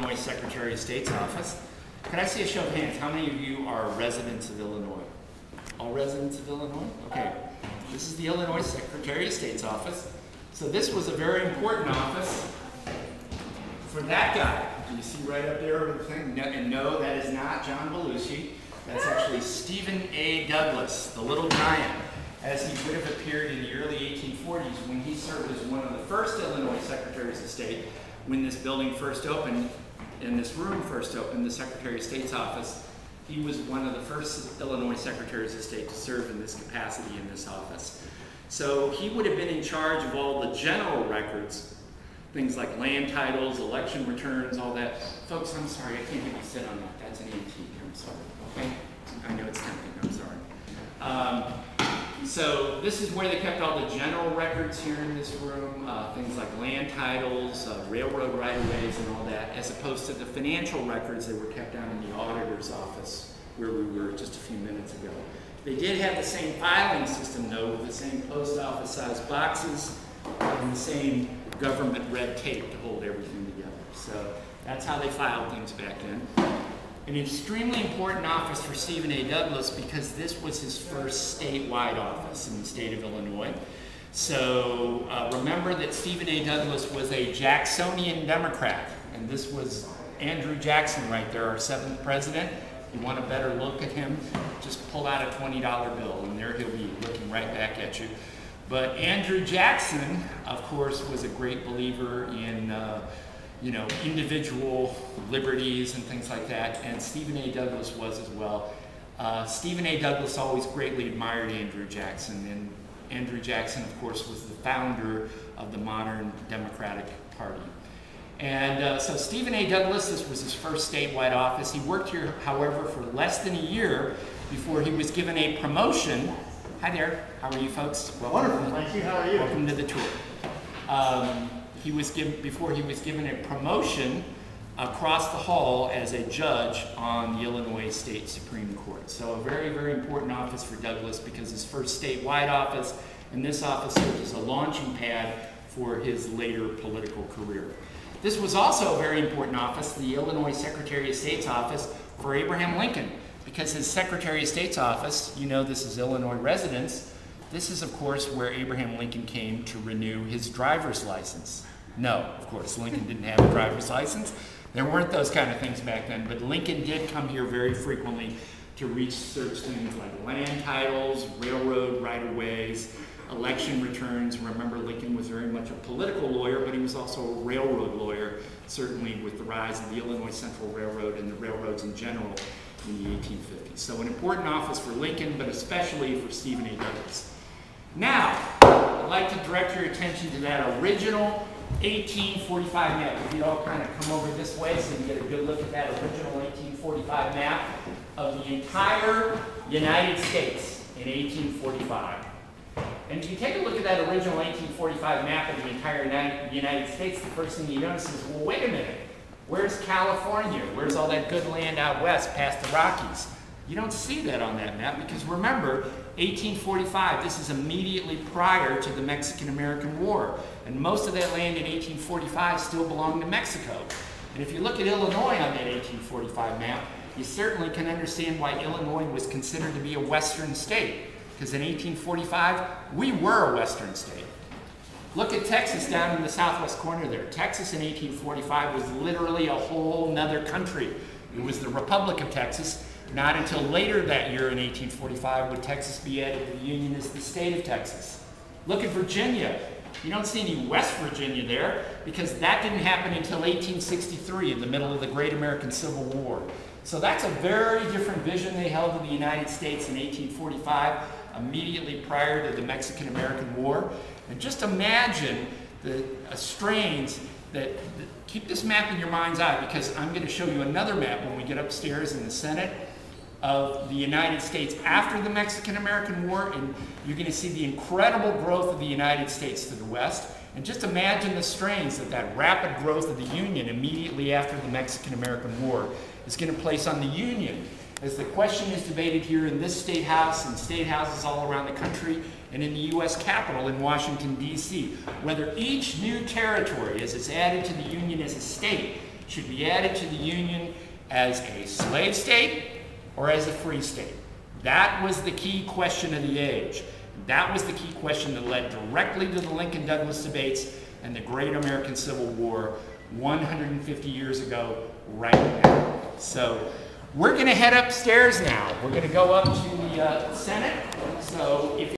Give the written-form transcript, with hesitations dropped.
Illinois Secretary of State's office. Can I see a show of hands? How many of you are residents of Illinois? All residents of Illinois? Okay. This is the Illinois Secretary of State's office. So this was a very important office for that guy. Do you see right up there over the thing? No, and no, that is not John Belushi. That's actually Stephen A. Douglas, the little giant, as he would have appeared in the early 1840s when he served as one of the first Illinois Secretaries of State when this building first opened and this room first opened, the Secretary of State's office. He was one of the first Illinois Secretaries of State to serve in this capacity in this office. So he would have been in charge of all the general records, things like land titles, election returns, all that. Folks, I'm sorry, I can't have you sit on that. That's an antique, I'm sorry. Okay? I know it's tempting, I'm sorry. So this is where they kept all the general records here in this room, things like land titles, railroad right-of-ways and all that, as opposed to the financial records that were kept down in the auditor's office where we were just a few minutes ago. They did have the same filing system though, with the same post office sized boxes and the same government red tape to hold everything together. So that's how they filed things back then. An extremely important office for Stephen A. Douglas because this was his first statewide office in the state of Illinois. So remember that Stephen A. Douglas was a Jacksonian Democrat, and this was Andrew Jackson right there, our 7th president. You want a better look at him, just pull out a $20 bill, and there he'll be looking right back at you. But Andrew Jackson, of course, was a great believer in individual liberties and things like that, and Stephen A. Douglas was as well. Stephen A. Douglas always greatly admired Andrew Jackson, and Andrew Jackson, of course, was the founder of the modern Democratic Party. And so Stephen A. Douglas, this was his first statewide office. He worked here, however, for less than a year before he was given a promotion. Hi there, how are you folks? Welcome. Wonderful, thank you, how are you? Welcome to the tour. Before he was given a promotion across the hall as a judge on the Illinois State Supreme Court. So a very, very important office for Douglas because his first statewide office, and this office served as a launching pad for his later political career. This was also a very important office, the Illinois Secretary of State's office for Abraham Lincoln, because his Secretary of State's office, you know this is Illinois residence, this is of course where Abraham Lincoln came to renew his driver's license. No, of course, Lincoln didn't have a driver's license. There weren't those kind of things back then, but Lincoln did come here very frequently to research things like land titles, railroad right-of-ways, election returns. Remember, Lincoln was very much a political lawyer, but he was also a railroad lawyer, certainly with the rise of the Illinois Central Railroad and the railroads in general in the 1850s. So an important office for Lincoln, but especially for Stephen A. Douglas. Now, I'd like to direct your attention to that original 1845 map. If you'd all kind of come over this way so you can get a good look at that original 1845 map of the entire United States in 1845. And if you take a look at that original 1845 map of the entire United States, the first thing you notice is, well, wait a minute, where's California? Where's all that good land out west past the Rockies? You don't see that on that map because remember, 1845, this is immediately prior to the Mexican-American War. And most of that land in 1845 still belonged to Mexico. And if you look at Illinois on that 1845 map, you certainly can understand why Illinois was considered to be a Western state. Because in 1845, we were a Western state. Look at Texas down in the southwest corner there. Texas in 1845 was literally a whole nother country. It was the Republic of Texas. Not until later that year in 1845 would Texas be added to the Union as the state of Texas. Look at Virginia. You don't see any West Virginia there because that didn't happen until 1863 in the middle of the Great American Civil War. So that's a very different vision they held of the United States in 1845, immediately prior to the Mexican-American War. And just imagine the strains that keep this map in your mind's eye because I'm going to show you another map when we get upstairs in the Senate of the United States after the Mexican-American War, and you're going to see the incredible growth of the United States to the west. And just imagine the strains that rapid growth of the Union immediately after the Mexican-American War is going to place on the Union. As the question is debated here in this state house and state houses all around the country and in the U.S. Capitol in Washington, D.C., whether each new territory, as it's added to the Union as a state, should be added to the Union as a slave state or as a free state. That was the key question of the age. That was the key question that led directly to the Lincoln-Douglas debates and the Great American Civil War 150 years ago right now. So we're going to head upstairs now. We're going to go up to the Senate. So if